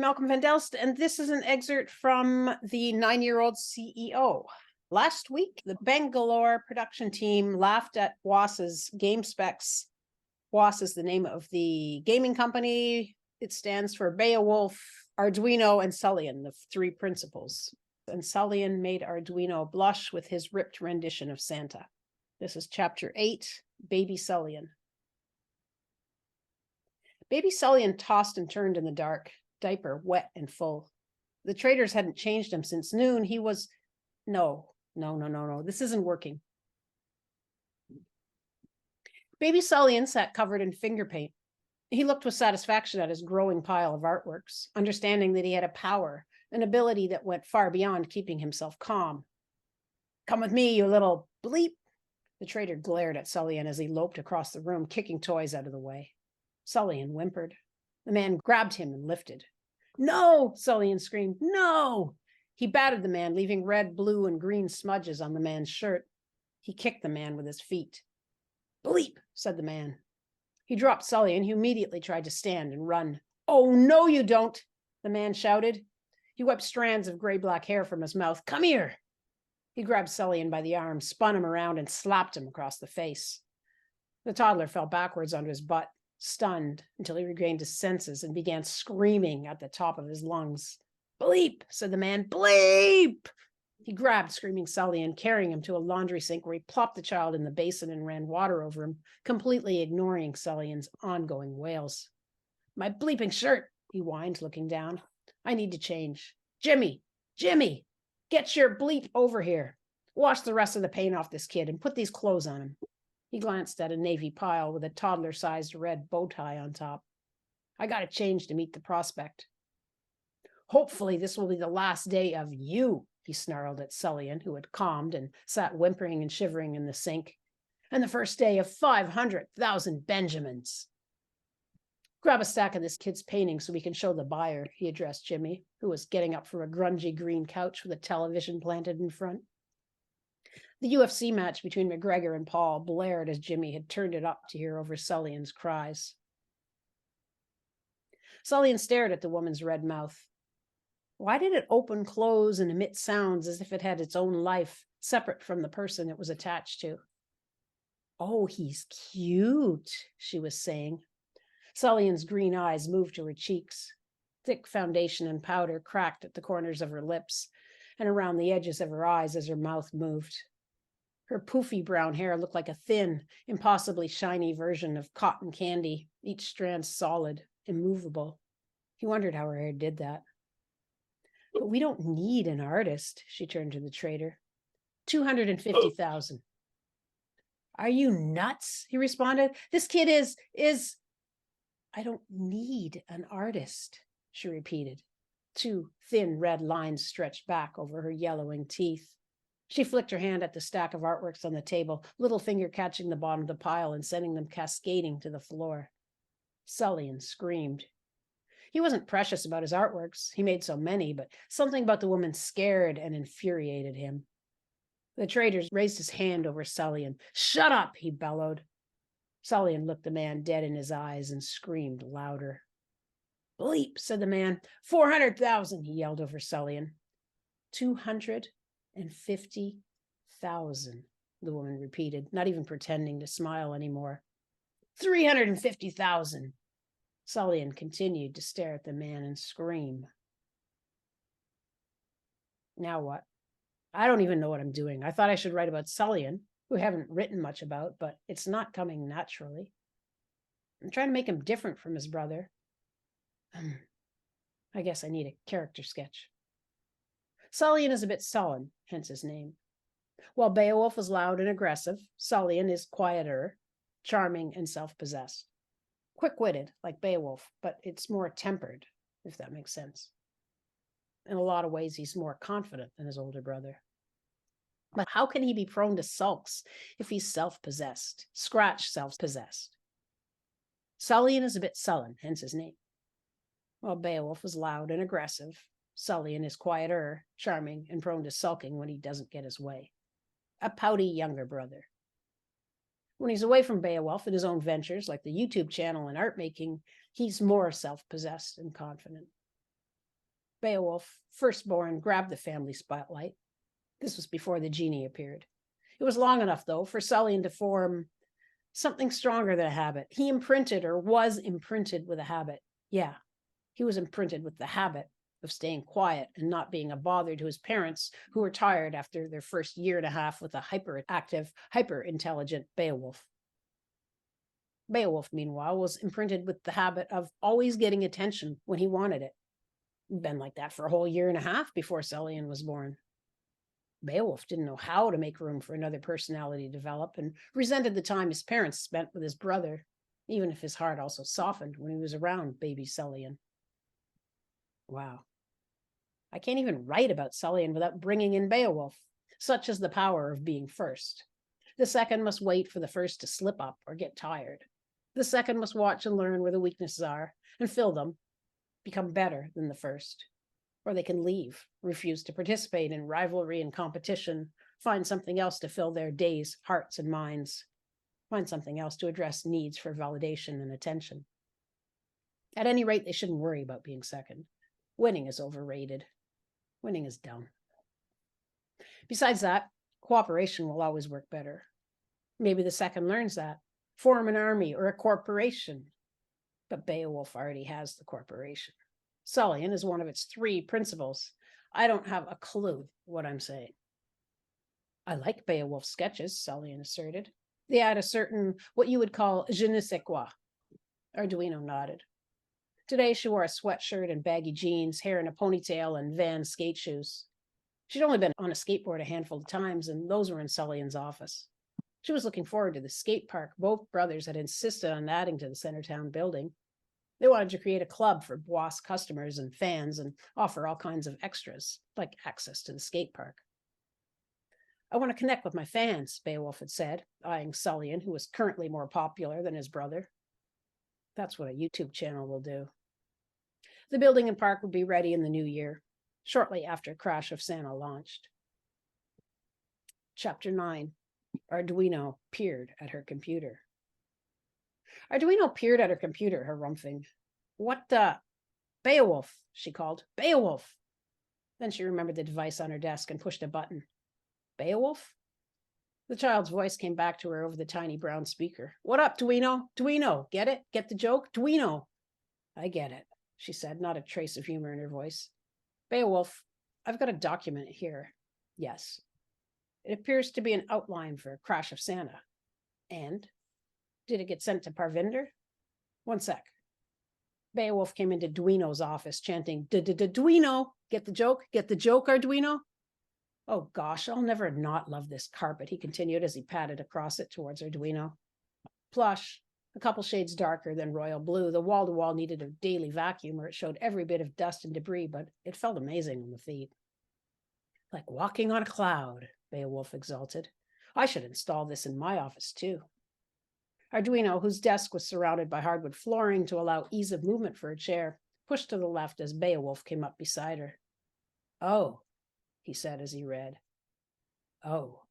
Malcolm Van Delst, and this is an excerpt from the 9-Year-Old CEO. Last week, the Bangalore production team laughed at WAS's game specs. WAS is the name of the gaming company. It stands for Beowulf, Arduino, and Sulien, the three principals. And Sulien made Arduino blush with his ripped rendition of Santa. This is chapter 8, Baby Sulien. Baby Sulien tossed and turned in the dark, diaper wet and full. The traders hadn't changed him since noon. He was, no, this isn't working. Baby Sulien sat covered in finger paint. He looked with satisfaction at his growing pile of artworks, understanding that he had a power, an ability that went far beyond keeping himself calm. Come with me, you little bleep. The trader glared at Sulien as he loped across the room, kicking toys out of the way. Sulien whimpered. The man grabbed him and lifted. No, Sulien screamed, no! He batted the man, leaving red, blue, and green smudges on the man's shirt. He kicked the man with his feet. Bleep, said the man. He dropped Sulien, who immediately tried to stand and run. Oh, no, you don't, the man shouted. He wiped strands of gray-black hair from his mouth. Come here. He grabbed Sulien by the arm, spun him around, and slapped him across the face. The toddler fell backwards onto his butt, stunned until he regained his senses and began screaming at the top of his lungs. Bleep, said the man, bleep! He grabbed screaming Sulien, carrying him to a laundry sink where he plopped the child in the basin and ran water over him, completely ignoring Sulien's ongoing wails. My bleeping shirt, he whined, looking down. I need to change. Jimmy, get your bleep over here. Wash the rest of the paint off this kid and put these clothes on him. He glanced at a navy pile with a toddler-sized red bow tie on top. I got to change to meet the prospect. Hopefully this will be the last day of you, he snarled at Sulien, who had calmed and sat whimpering and shivering in the sink. And the first day of 500,000 Benjamins. Grab a stack of this kid's painting so we can show the buyer, he addressed Jimmy, who was getting up from a grungy green couch with a television planted in front. The UFC match between McGregor and Paul blared as Jimmy had turned it up to hear over Sulien's cries. Sulien stared at the woman's red mouth. Why did it open, close, and emit sounds as if it had its own life, separate from the person it was attached to? Oh, he's cute, she was saying. Sulien's green eyes moved to her cheeks. Thick foundation and powder cracked at the corners of her lips and around the edges of her eyes as her mouth moved. Her poofy brown hair looked like a thin, impossibly shiny version of cotton candy, each strand solid, immovable. He wondered how her hair did that. But we don't need an artist, she turned to the trader. 250,000. Are you nuts? He responded. This kid is... I don't need an artist, she repeated. Two thin red lines stretched back over her yellowing teeth. She flicked her hand at the stack of artworks on the table, little finger catching the bottom of the pile and sending them cascading to the floor. Sulien screamed. He wasn't precious about his artworks. He made so many, but something about the woman scared and infuriated him. The trader raised his hand over Sulien. Shut up, he bellowed. Sulien looked the man dead in his eyes and screamed louder. Bleep, said the man. 400,000, he yelled over Sulien. 250,000, the woman repeated, not even pretending to smile anymore. 350,000. Sulien continued to stare at the man and scream. Now what? I don't even know what I'm doing. I thought I should write about Sulien, who I haven't written much about, but it's not coming naturally. I'm trying to make him different from his brother. I guess I need a character sketch. Sulien is a bit sullen, hence his name. While Beowulf is loud and aggressive, Sulien is quieter, charming, and self-possessed. Quick-witted, like Beowulf, but it's more tempered, if that makes sense. In a lot of ways, he's more confident than his older brother. But how can he be prone to sulks if he's self-possessed? Scratch self-possessed. Sulien is a bit sullen, hence his name. While Beowulf is loud and aggressive, Sulien is quieter, charming, and prone to sulking when he doesn't get his way. A pouty younger brother. When he's away from Beowulf and his own ventures, like the YouTube channel and art making, he's more self-possessed and confident. Beowulf, firstborn, grabbed the family spotlight. This was before the genie appeared. It was long enough, though, for Sulien to form something stronger than a habit. He imprinted or was imprinted with a habit. Yeah, he was imprinted with the habit of staying quiet and not being a bother to his parents, who were tired after their first year and a half with a hyperactive, hyper-intelligent Beowulf. Beowulf, meanwhile, was imprinted with the habit of always getting attention when he wanted it. He'd been like that for a whole year and a half before Sulien was born. Beowulf didn't know how to make room for another personality to develop and resented the time his parents spent with his brother, even if his heart also softened when he was around baby Sulien. Wow. I can't even write about Sulien without bringing in Beowulf. Such is the power of being first. The second must wait for the first to slip up or get tired. The second must watch and learn where the weaknesses are and fill them, become better than the first. Or they can leave, refuse to participate in rivalry and competition, find something else to fill their days, hearts, and minds, find something else to address needs for validation and attention. At any rate, they shouldn't worry about being second. Winning is overrated. Winning is dumb. Besides that, cooperation will always work better. Maybe the second learns that. Form an army or a corporation. But Beowulf already has the corporation. Sulien is one of its 3 principles. I don't have a clue what I'm saying. I like Beowulf's sketches, Sulien asserted. They had a certain, what you would call, je ne sais quoi. Arduino nodded. Today she wore a sweatshirt and baggy jeans, hair in a ponytail, and Vans skate shoes. She'd only been on a skateboard a handful of times, and those were in Sulien's office. She was looking forward to the skate park both brothers had insisted on adding to the Centertown building. They wanted to create a club for Bois customers and fans and offer all kinds of extras, like access to the skate park. I want to connect with my fans, Beowulf had said, eyeing Sulien, who was currently more popular than his brother. That's what a YouTube channel will do. The building and park would be ready in the new year, shortly after Crash of Santa launched. Chapter 9. Arduino peered at her computer. Arduino peered at her computer, harumphing. What the? Beowulf, she called. Beowulf! Then she remembered the device on her desk and pushed a button. Beowulf? The child's voice came back to her over the tiny brown speaker. What up, Duino? Duino, get it? Get the joke? Duino! I get it, she said, not a trace of humor in her voice. Beowulf, I've got a document here. Yes. It appears to be an outline for Crash of Santa. And? Did it get sent to Parvinder? One sec. Beowulf came into Duino's office, chanting, Duino! Get the joke? Get the joke, Arduino? Oh gosh, I'll never not love this carpet, he continued as he patted across it towards Arduino. Plush, a couple shades darker than royal blue, the wall-to-wall needed a daily vacuum or it showed every bit of dust and debris, but it felt amazing on the feet. Like walking on a cloud, Beowulf exulted. I should install this in my office too. Arduino, whose desk was surrounded by hardwood flooring to allow ease of movement for a chair, pushed to the left as Beowulf came up beside her. Oh, he said as he read. Oh.